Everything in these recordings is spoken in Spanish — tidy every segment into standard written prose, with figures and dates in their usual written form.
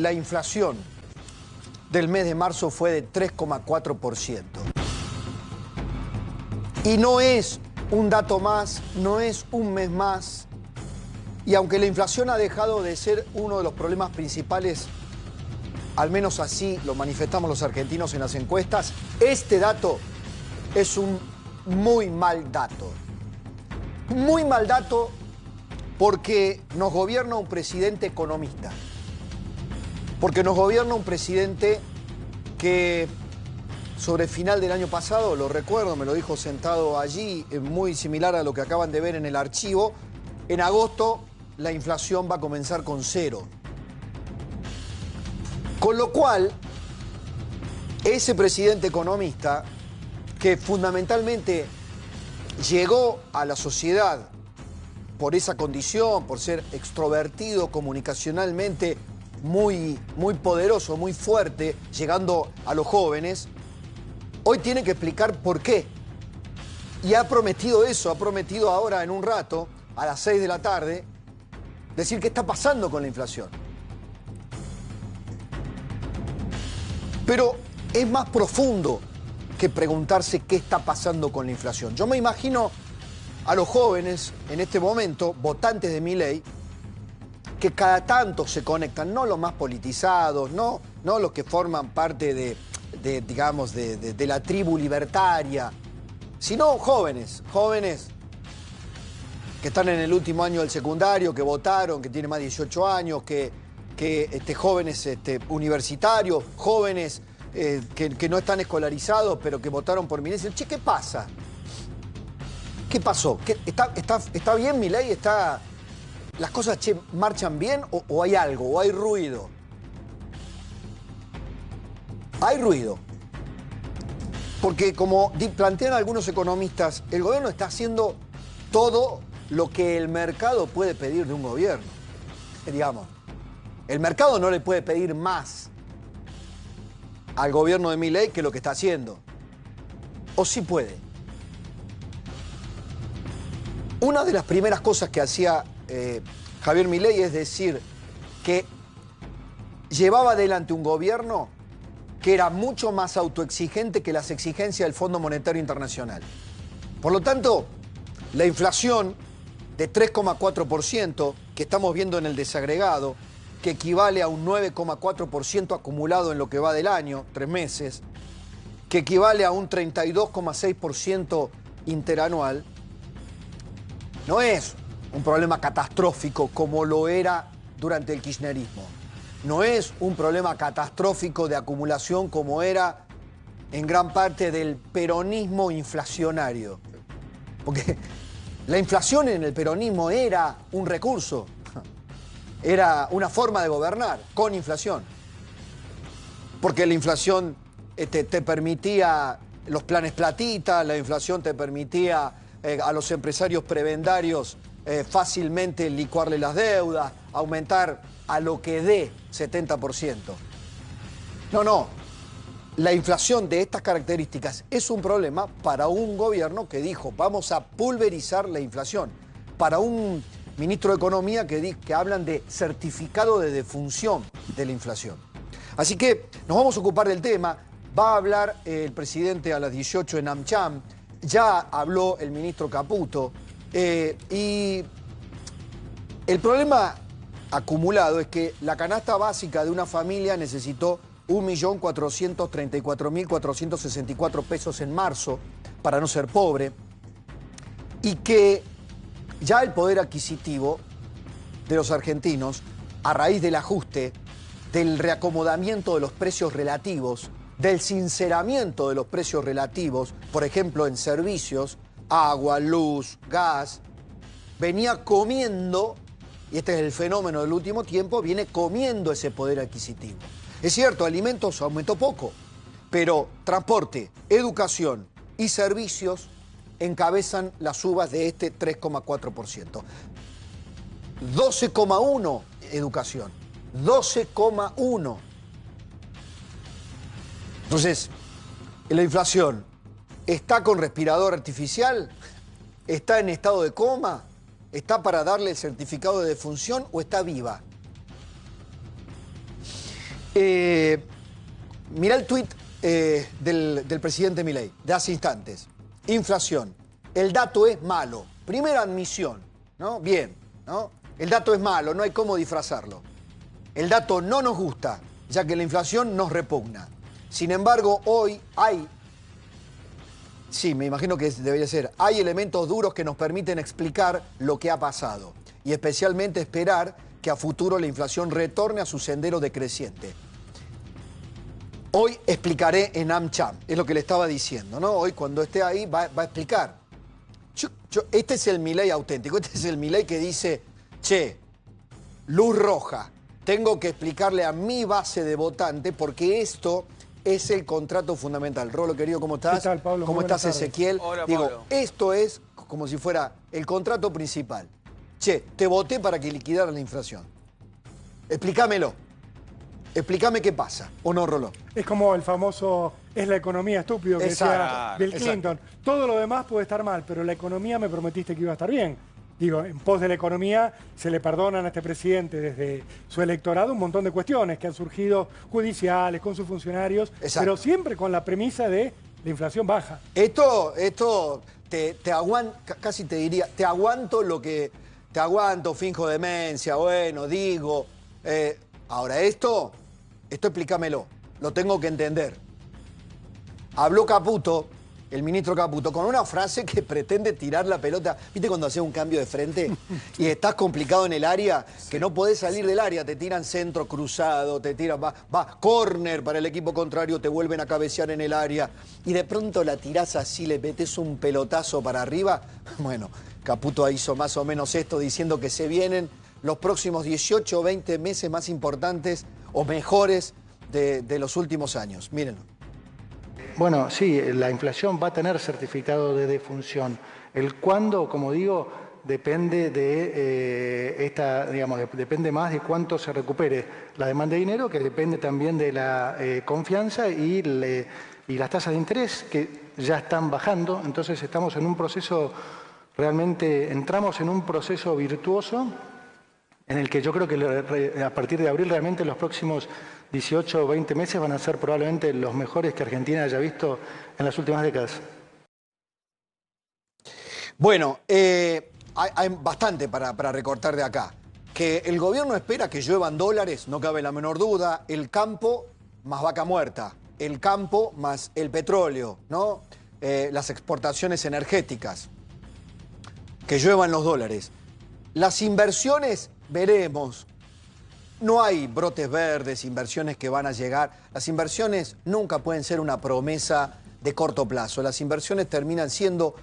la inflación del mes de marzo fue de 3,4%. Y no es un dato más, no es un mes más. Y aunque la inflación ha dejado de ser uno de los problemas principales, al menos así lo manifestamos los argentinos en las encuestas, este dato es un muy mal dato. Muy mal dato porque nos gobierna un presidente economista. Porque nos gobierna un presidente que sobre el final del año pasado, lo recuerdo, me lo dijo sentado allí, muy similar a lo que acaban de ver en el archivo, en agosto la inflación va a comenzar con 0. Con lo cual, ese presidente economista, que fundamentalmente llegó a la sociedad por esa condición, por ser extrovertido comunicacionalmente, muy poderoso, muy fuerte, llegando a los jóvenes, hoy tiene que explicar por qué. Y ha prometido eso, ha prometido ahora en un rato, a las 6 de la tarde, decir qué está pasando con la inflación. Pero es más profundo que preguntarse qué está pasando con la inflación. Yo me imagino a los jóvenes en este momento, votantes de Milei, que cada tanto se conectan, no los más politizados, no los que forman parte de la tribu libertaria, sino jóvenes que están en el último año del secundario, que votaron, que tienen más de 18 años, jóvenes universitarios, jóvenes que no están escolarizados, pero que votaron por Milei. Dicen, che, ¿qué pasa? ¿Qué pasó? ¿Está bien Milei? ¿Las cosas marchan bien o hay algo, o hay ruido? Hay ruido. Porque como plantean algunos economistas, el gobierno está haciendo todo lo que el mercado puede pedir de un gobierno. Digamos, el mercado no le puede pedir más al gobierno de Milei que lo que está haciendo. ¿O sí puede? Una de las primeras cosas que hacía Javier Milei es decir que llevaba adelante un gobierno que era mucho más autoexigente que las exigencias del Fondo Monetario Internacional. Por lo tanto, la inflación de 3,4% que estamos viendo en el desagregado, que equivale a un 9,4% acumulado en lo que va del año, 3 meses, que equivale a un 32,6% interanual, no es un problema catastrófico como lo era durante el kirchnerismo. No es un problema catastrófico de acumulación como era en gran parte del peronismo inflacionario. Porque la inflación en el peronismo era un recurso, era una forma de gobernar con inflación. Porque la inflación te permitía los planes platita, la inflación te permitía a los empresarios prebendarios fácilmente licuarle las deudas, aumentar a lo que dé 70%. No. La inflación de estas características es un problema para un gobierno que dijo vamos a pulverizar la inflación. Para un ministro de Economía que hablan de certificado de defunción de la inflación. Así que nos vamos a ocupar del tema. Va a hablar el presidente a las 18 en AmCham. Ya habló el ministro Caputo. Y el problema acumulado es que la canasta básica de una familia necesitó 1.434.464 pesos en marzo para no ser pobre, y que ya el poder adquisitivo de los argentinos, a raíz del ajuste, del reacomodamiento de los precios relativos, del sinceramiento de los precios relativos, por ejemplo en servicios, agua, luz, gas, venía comiendo, y este es el fenómeno del último tiempo, viene comiendo ese poder adquisitivo. Es cierto, alimentos aumentó poco, pero transporte, educación y servicios encabezan las subas de este 3,4%. 12,1% educación, 12,1%. Entonces, la inflación está con respirador artificial, está en estado de coma, está para darle el certificado de defunción o está viva. Mirá el tuit del presidente Milei de hace instantes. Inflación. El dato es malo. Primera admisión, ¿no? Bien, ¿no? El dato es malo, no hay cómo disfrazarlo. El dato no nos gusta, ya que la inflación nos repugna. Sin embargo, hoy hay, sí, me imagino que debería ser, hay elementos duros que nos permiten explicar lo que ha pasado y especialmente esperar que a futuro la inflación retorne a su sendero decreciente. Hoy explicaré en AmCham, es lo que le estaba diciendo, ¿no? Hoy cuando esté ahí va a explicar. Este es el Milei auténtico, este es el Milei que dice, che, luz roja, tengo que explicarle a mi base de votante porque esto es el contrato fundamental. Rolo, querido, ¿cómo estás? ¿Qué tal, Pablo? ¿Cómo estás, Ezequiel? Hola, Digo, Pablo. esto es como si fuera el contrato principal. Che, te voté para que liquidaras la inflación. Explícamelo. Explícame qué pasa, ¿o no, Rolo? Es como el famoso, es la economía estúpido que decía Bill Clinton. Exacto. Todo lo demás puede estar mal, pero la economía me prometiste que iba a estar bien. Digo, en pos de la economía se le perdonan a este presidente desde su electorado un montón de cuestiones que han surgido judiciales, con sus funcionarios, Exacto. pero siempre con la premisa de la inflación baja. Esto te aguanto, casi te diría, te aguanto lo que... Te aguanto, finjo demencia, bueno, digo... ahora, esto explícamelo, lo tengo que entender. Habló Caputo, el ministro Caputo, con una frase que pretende tirar la pelota. ¿Viste cuando haces un cambio de frente y estás complicado en el área, que no podés salir del área? Te tiran centro cruzado, te tiran, va córner para el equipo contrario, te vuelven a cabecear en el área y de pronto la tirás así, le metés un pelotazo para arriba. Bueno, Caputo hizo más o menos esto, diciendo que se vienen los próximos 18 o 20 meses más importantes o mejores de los últimos años. Mírenlo. Bueno, sí, la inflación va a tener certificado de defunción. El cuándo, como digo, depende de depende más de cuánto se recupere la demanda de dinero, que depende también de la confianza y las tasas de interés que ya están bajando. Entonces estamos en un proceso, realmente entramos en un proceso virtuoso en el que yo creo que a partir de abril realmente los próximos 18 o 20 meses van a ser probablemente los mejores que Argentina haya visto en las últimas décadas. Bueno, hay bastante para recortar de acá. Que el gobierno espera que lluevan dólares, no cabe la menor duda. El campo más vaca muerta. El campo más el petróleo, ¿no? Las exportaciones energéticas. Que lluevan los dólares. Las inversiones, veremos. No hay brotes verdes, inversiones que van a llegar. Las inversiones nunca pueden ser una promesa de corto plazo. Las inversiones terminan siendo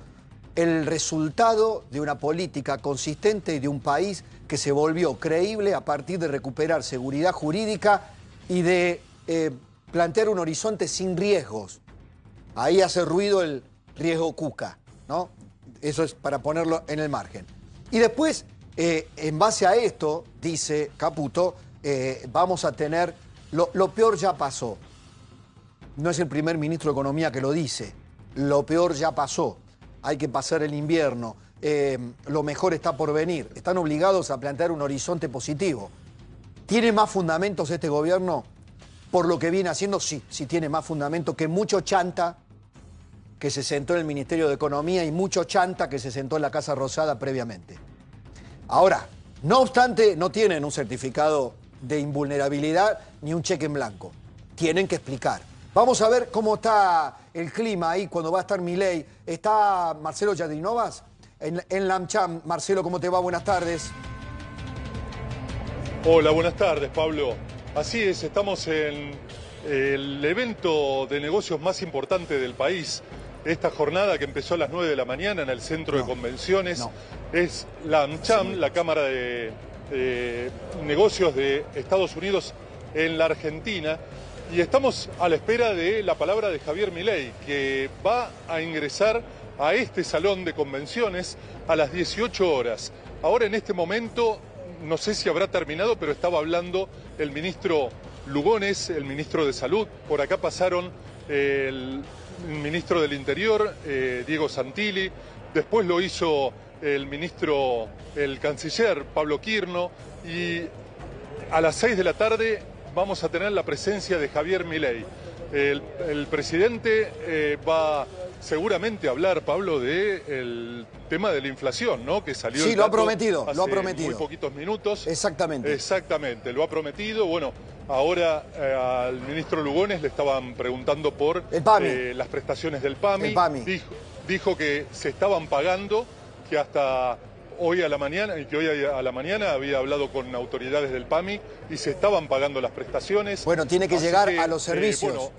el resultado de una política consistente y de un país que se volvió creíble a partir de recuperar seguridad jurídica y de plantear un horizonte sin riesgos. Ahí hace ruido el riesgo Cuca, ¿no? Eso es para ponerlo en el margen. Y después, en base a esto, dice Caputo, vamos a tener, lo peor ya pasó. No es el primer ministro de Economía que lo dice. Lo peor ya pasó. Hay que pasar el invierno. Lo mejor está por venir. Están obligados a plantear un horizonte positivo. ¿Tiene más fundamentos este gobierno? Por lo que viene haciendo, sí tiene más fundamentos que mucho chanta que se sentó en el Ministerio de Economía y mucho chanta que se sentó en la Casa Rosada previamente. Ahora, no obstante, no tienen un certificado de invulnerabilidad ni un cheque en blanco. Tienen que explicar. Vamos a ver cómo está el clima ahí cuando va a estar Milei. ¿Está Marcelo Yadrinovas en la AmCham? Marcelo, ¿cómo te va? Buenas tardes. Hola, buenas tardes, Pablo. Así es, estamos en el evento de negocios más importante del país. Esta jornada que empezó a las 9 de la mañana en el centro de convenciones es la AmCham, la Cámara de Negocios de Estados Unidos en la Argentina. Y estamos a la espera de la palabra de Javier Milei, que va a ingresar a este salón de convenciones a las 18 horas. Ahora en este momento, no sé si habrá terminado, pero estaba hablando el ministro Lugones, el ministro de Salud. Por acá pasaron el ministro del Interior, Diego Santilli. Después lo hizo el canciller Pablo Quirno. Y a las 6 de la tarde vamos a tener la presencia de Javier Milei. El presidente va seguramente a hablar, Pablo, del tema de la inflación, ¿no? Que salió sí, el lo ha dato prometido, hace lo ha prometido. muy poquitos minutos. Exactamente. Exactamente, lo ha prometido. Bueno, ahora al ministro Lugones le estaban preguntando por el PAMI. Las prestaciones del PAMI. El PAMI. Dijo que se estaban pagando, que hasta hoy a la mañana, y que hoy a la mañana había hablado con autoridades del PAMI y se estaban pagando las prestaciones. Bueno, tiene que llegar a los servicios.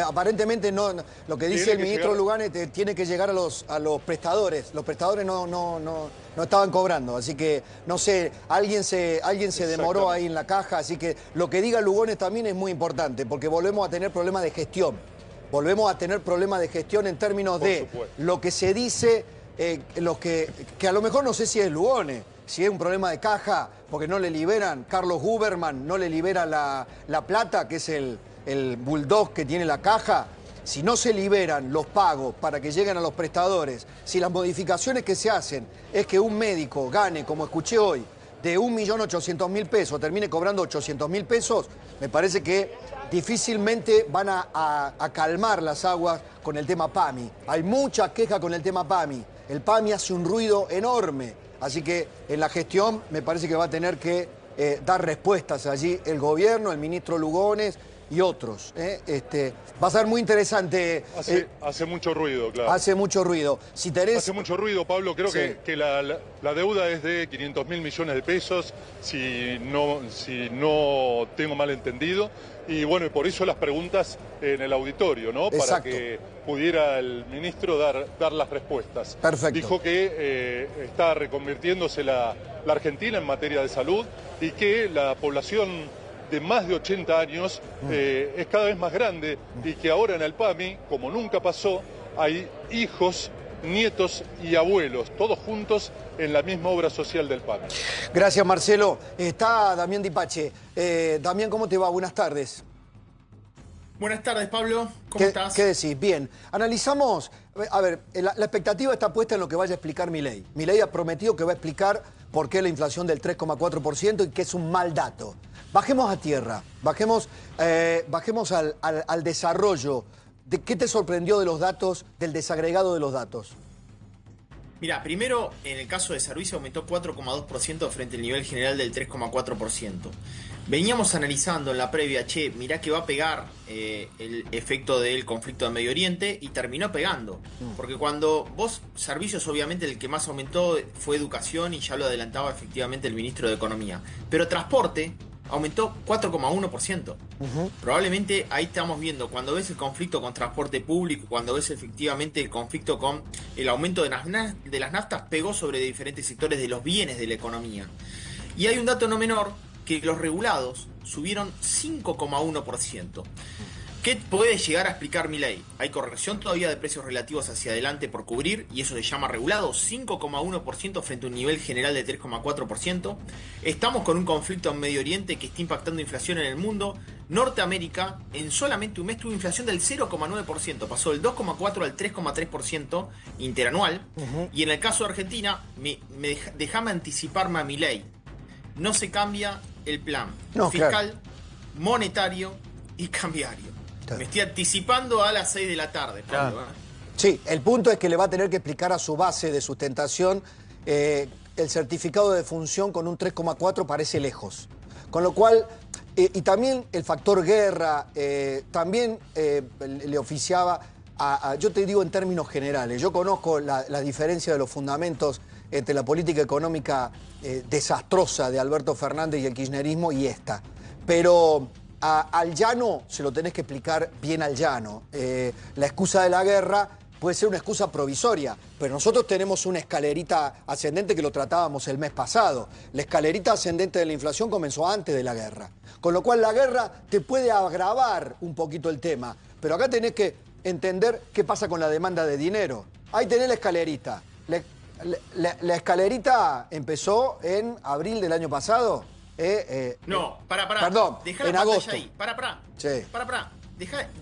Aparentemente no, lo que dice el ministro Lugones tiene que llegar a los prestadores. Los prestadores no estaban cobrando, así que no sé, alguien se demoró ahí en la caja, así que lo que diga Lugones también es muy importante, porque volvemos a tener problemas de gestión. Volvemos a tener problemas de gestión en términos de lo que se dice. Que a lo mejor no sé si es Lugones, si es un problema de caja, porque no le liberan, Carlos Huberman no le libera la plata, que es el bulldog que tiene la caja. Si no se liberan los pagos para que lleguen a los prestadores, si las modificaciones que se hacen es que un médico gane, como escuché hoy, de 1.800.000 pesos, termine cobrando 800.000 pesos, me parece que difícilmente van a calmar las aguas con el tema PAMI. Hay mucha queja con el tema PAMI. El PAMI hace un ruido enorme, así que en la gestión me parece que va a tener que dar respuestas allí el gobierno, el ministro Lugones y otros. Va a ser muy interesante. Hace mucho ruido, claro. Hace mucho ruido. Si tenés... Hace mucho ruido, Pablo. Creo que la deuda es de 500.000 millones de pesos, si no tengo mal entendido. Y bueno, y por eso las preguntas en el auditorio, ¿no? Exacto. Para que pudiera el ministro dar las respuestas. Perfecto. Dijo que está reconvirtiéndose la Argentina en materia de salud y que la población de más de 80 años es cada vez más grande y que ahora en el PAMI, como nunca pasó, hay hijos, nietos y abuelos, todos juntos en la misma obra social del PAMI. Gracias, Marcelo. Está Damián Dipache. Damián, ¿cómo te va? Buenas tardes. Buenas tardes, Pablo. ¿Cómo estás? ¿Qué decís? Bien. Analizamos, a ver, la expectativa está puesta en lo que vaya a explicar Milei. Milei ha prometido que va a explicar por qué la inflación del 3,4% y que es un mal dato. Bajemos a tierra, bajemos al desarrollo. ¿Qué te sorprendió de los datos, del desagregado de los datos? Mira, primero, en el caso de servicio aumentó 4,2% frente al nivel general del 3,4%. Veníamos analizando en la previa, mirá que va a pegar el efecto del conflicto de Medio Oriente y terminó pegando. Porque cuando servicios obviamente el que más aumentó fue educación y ya lo adelantaba efectivamente el ministro de Economía. Pero transporte aumentó 4,1%. Probablemente ahí estamos viendo, cuando ves el conflicto con transporte público, cuando ves efectivamente el conflicto con el aumento de las naftas, pegó sobre diferentes sectores de los bienes de la economía. Y hay un dato no menor, que los regulados subieron 5,1%. ¿Qué puede llegar a explicar Milei? Hay corrección todavía de precios relativos hacia adelante por cubrir y eso se llama regulado, 5,1% frente a un nivel general de 3,4%. Estamos con un conflicto en Medio Oriente que está impactando inflación en el mundo. Norteamérica en solamente un mes tuvo inflación del 0,9%, pasó del 2,4% al 3,3% interanual. Y en el caso de Argentina, déjame anticiparme a Milei. No se cambia el plan fiscal, monetario y cambiario. Me estoy anticipando a las 6 de la tarde, Pablo. Sí, el punto es que le va a tener que explicar a su base de sustentación el certificado de defunción con un 3,4 parece lejos. Con lo cual, y también el factor guerra, también le oficiaba, yo te digo en términos generales, yo conozco la diferencia de los fundamentos entre la política económica desastrosa de Alberto Fernández y el kirchnerismo y esta. Pero al llano se lo tenés que explicar bien al llano. La excusa de la guerra puede ser una excusa provisoria, pero nosotros tenemos una escalerita ascendente que lo tratábamos el mes pasado. La escalerita ascendente de la inflación comenzó antes de la guerra. Con lo cual la guerra te puede agravar un poquito el tema, pero acá tenés que entender qué pasa con la demanda de dinero. Ahí tenés la escalerita. La escalerita empezó en abril del año pasado. No, para. Perdón, Dejá la en pantalla agosto. ahí. Para. Sí.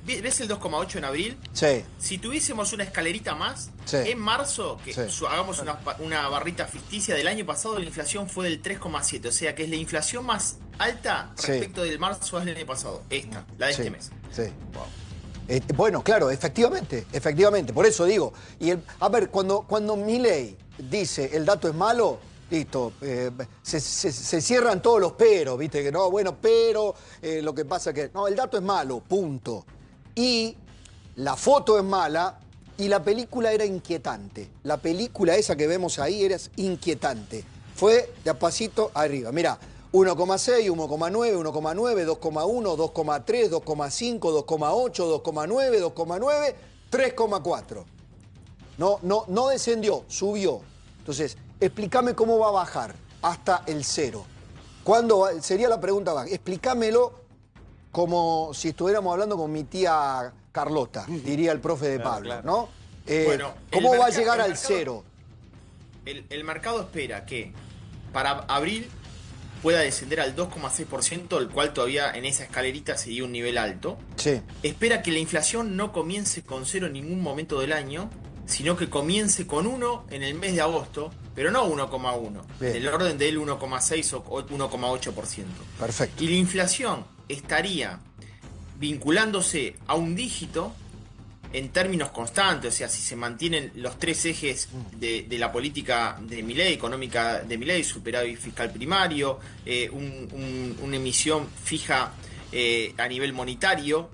¿Ves el 2,8 en abril? Sí. Si tuviésemos una escalerita más, Sí. en marzo, que Sí. hagamos una barrita ficticia del año pasado, la inflación fue del 3,7. O sea que es la inflación más alta Sí. respecto del marzo del año pasado. Esta, la de Sí, este mes. sí. Bueno, claro, efectivamente. Por eso digo. A ver, cuando Milei dice el dato es malo, listo, se cierran todos los peros, ¿viste? Que no, bueno, pero lo que pasa que. No, el dato es malo, punto. Y la foto es mala y la película era inquietante. La película esa que vemos ahí era inquietante. Fue de a pasito arriba. Mirá. 1,6, 1,9, 1,9, 2,1, 2,3, 2,5, 2,8, 2,9, 2,9, 3,4. No descendió, subió. Entonces, explícame cómo va a bajar hasta el 0. ¿Cuándo va? Sería la pregunta, explícamelo como si estuviéramos hablando con mi tía Carlota, diría el profe de Pablo, claro. ¿no? Bueno, ¿Cómo va a llegar el al mercado- 0? El mercado espera que para abril pueda descender al 2,6%, el cual todavía en esa escalerita sería un nivel alto. Sí. Espera que la inflación no comience con 0 en ningún momento del año, sino que comience con 1 en el mes de agosto, pero no 1,1, Bien. del orden del 1,6 o 1,8%. Perfecto. Y la inflación estaría vinculándose a un dígito en términos constantes, o sea, si se mantienen los tres ejes de la política de Milei, económica de Milei, superávit fiscal primario, una emisión fija a nivel monetario,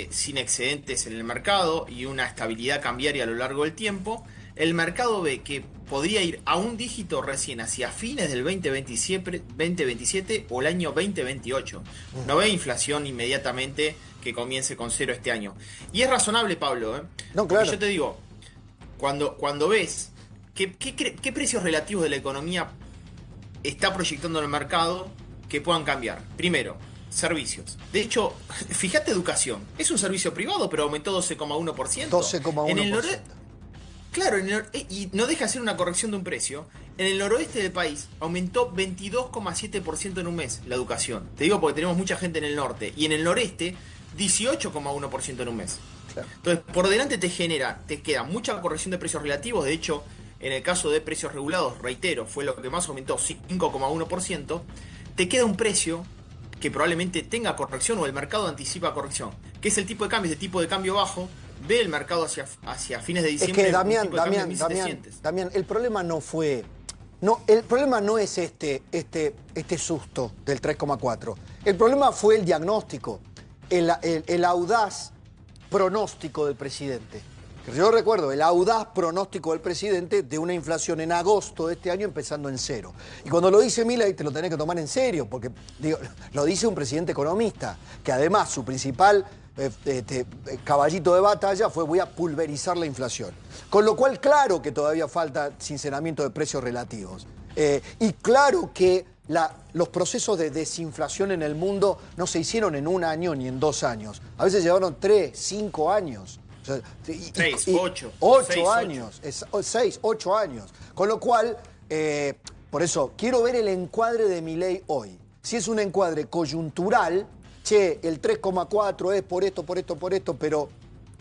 sin excedentes en el mercado y una estabilidad cambiaria a lo largo del tiempo, el mercado ve que podría ir a un dígito recién hacia fines del 2027 o el año 2028. No ve inflación inmediatamente que comience con 0 este año. Y es razonable, Pablo. No, claro. Porque yo te digo, cuando ves qué precios relativos de la economía está proyectando en el mercado que puedan cambiar. Primero, servicios. De hecho, fíjate, educación. Es un servicio privado, pero aumentó 12,1%. 12,1%. En el claro, y no deja de ser una corrección de un precio. En el noroeste del país aumentó 22,7% en un mes la educación. Te digo porque tenemos mucha gente en el norte. Y en el noreste, 18,1% en un mes. Claro. Entonces, por delante te queda mucha corrección de precios relativos. De hecho, en el caso de precios regulados, reitero, fue lo que más aumentó, 5,1%. Te queda un precio que probablemente tenga corrección o el mercado anticipa corrección, que es el tipo de cambio. Este tipo de cambio bajo ve el mercado hacia fines de Es diciembre. que un Damián, tipo de cambio de 1.700. Damián, el problema no fue. No, el problema no es este susto del 3,4. El problema fue el diagnóstico, el audaz pronóstico del presidente. Yo recuerdo el audaz pronóstico del presidente de una inflación en agosto de este año empezando en 0. Y cuando lo dice Milei te lo tenés que tomar en serio, porque digo, lo dice un presidente economista, que además su principal caballito de batalla fue voy a pulverizar la inflación. Con lo cual, claro que todavía falta sinceramiento de precios relativos. Y claro que los procesos de desinflación en el mundo no se hicieron en 1 año ni en 2 años. A veces llevaron 3, 5 años. O sea, 8 años. 6, 8 años. Con lo cual, por eso, quiero ver el encuadre de Milei hoy. Si es un encuadre coyuntural, che, el 3,4 es por esto, pero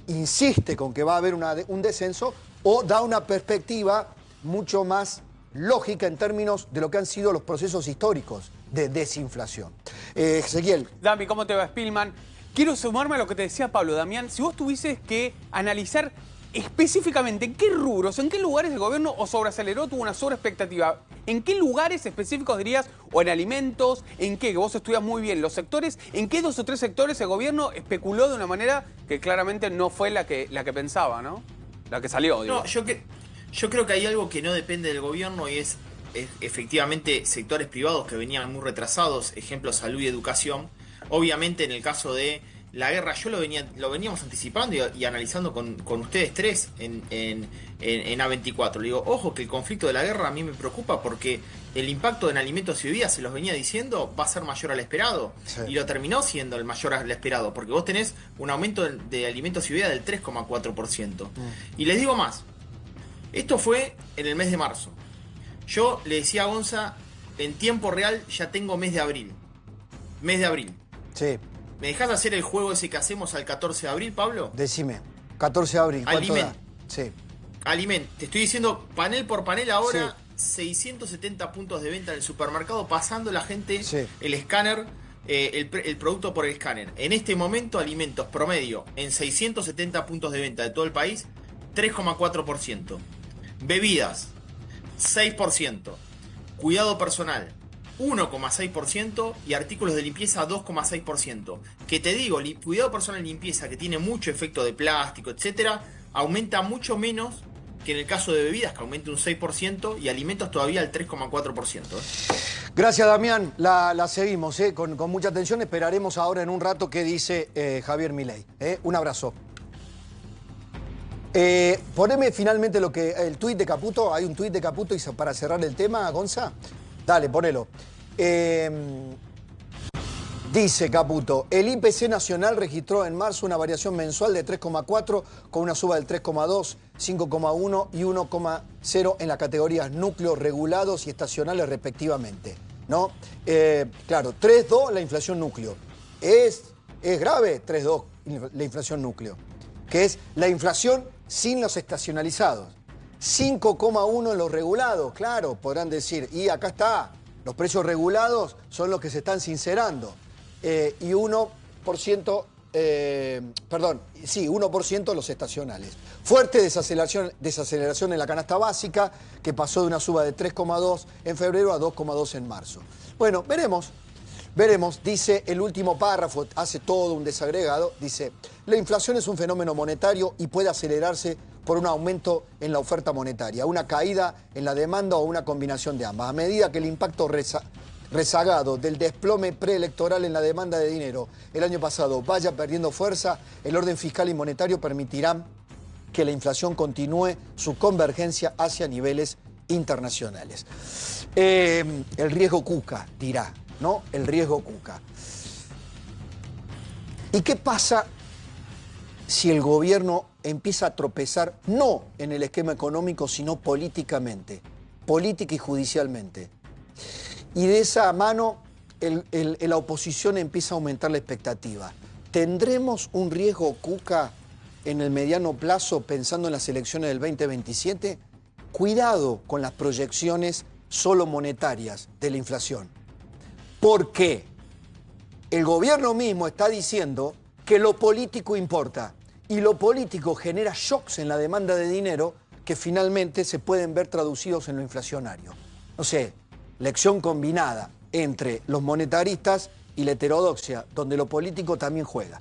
insiste con que va a haber un descenso, o da una perspectiva mucho más lógica en términos de lo que han sido los procesos históricos de desinflación. Ezequiel. Dami, ¿cómo te va, Spillman? Quiero sumarme a lo que te decía Pablo, Damián. Si vos tuvieses que analizar específicamente en qué rubros, en qué lugares el gobierno o sobreaceleró, tuvo una sobreexpectativa, ¿en qué lugares específicos dirías, o en alimentos, en qué, que vos estudias muy bien los sectores, en qué 2 o 3 sectores el gobierno especuló de una manera que claramente no fue la que pensaba, ¿no? La que salió, digo. No, yo creo que hay algo que no depende del gobierno y es efectivamente sectores privados que venían muy retrasados, ejemplo salud y educación. Obviamente en el caso de la guerra, yo lo veníamos anticipando y analizando con ustedes tres en A24. Le digo, ojo que el conflicto de la guerra a mí me preocupa porque el impacto en alimentos y bebidas, se los venía diciendo, va a ser mayor al esperado. Sí. Y lo terminó siendo el mayor al esperado, porque vos tenés un aumento de alimentos y bebidas del 3,4%. Y les digo más, esto fue en el mes de marzo. Yo le decía a Gonza, en tiempo real ya tengo mes de abril. Mes de abril. Sí. ¿Me dejás hacer el juego ese que hacemos al 14 de abril, Pablo? Decime. 14 de abril. ¿Cuánto da? Sí. Aliment. Te estoy diciendo panel por panel ahora, 670 puntos de venta en el supermercado, pasando la gente Sí. el escáner, el producto por el escáner. En este momento, alimentos promedio en 670 puntos de venta de todo el país, 3,4%. Bebidas, 6%. Cuidado personal, 1,6%. Y artículos de limpieza, 2,6%. Que te digo, cuidado personal y limpieza, que tiene mucho efecto de plástico, etcétera, aumenta mucho menos que en el caso de bebidas, que aumenta un 6%, y alimentos todavía al 3,4%. Gracias, Damián. La seguimos con mucha atención. Esperaremos ahora en un rato qué dice Javier Milei. Un abrazo. Poneme finalmente el tuit de Caputo. Hay un tuit de Caputo y para cerrar el tema, Gonza. Dale, ponelo. Dice Caputo, el IPC nacional registró en marzo una variación mensual de 3,4 con una suba del 3,2, 5,1 y 1,0 en las categorías núcleos regulados y estacionales respectivamente, ¿no? Claro, 3,2 la inflación núcleo. Es grave 3,2 la inflación núcleo, que es la inflación sin los estacionalizados. 5,1 en los regulados, claro, podrán decir, y acá está, los precios regulados son los que se están sincerando. Y 1%, 1% los estacionales. Fuerte desaceleración en la canasta básica, que pasó de una suba de 3,2 en febrero a 2,2 en marzo. Bueno, veremos, dice el último párrafo, hace todo un desagregado, dice, la inflación es un fenómeno monetario y puede acelerarse por un aumento en la oferta monetaria, una caída en la demanda o una combinación de ambas. A medida que el impacto rezagado del desplome preelectoral en la demanda de dinero el año pasado vaya perdiendo fuerza, el orden fiscal y monetario permitirán que la inflación continúe su convergencia hacia niveles internacionales. El riesgo Cuca, dirá, ¿no? El riesgo Cuca. ¿Y qué pasa si el gobierno empieza a tropezar no en el esquema económico, sino políticamente, política y judicialmente? Y de esa mano la oposición empieza a aumentar la expectativa. ¿Tendremos un riesgo Cuca en el mediano plazo pensando en las elecciones del 2027? Cuidado con las proyecciones solo monetarias de la inflación. Porque el gobierno mismo está diciendo que lo político importa. Y lo político genera shocks en la demanda de dinero que finalmente se pueden ver traducidos en lo inflacionario. No sé, lección combinada entre los monetaristas y la heterodoxia, donde lo político también juega.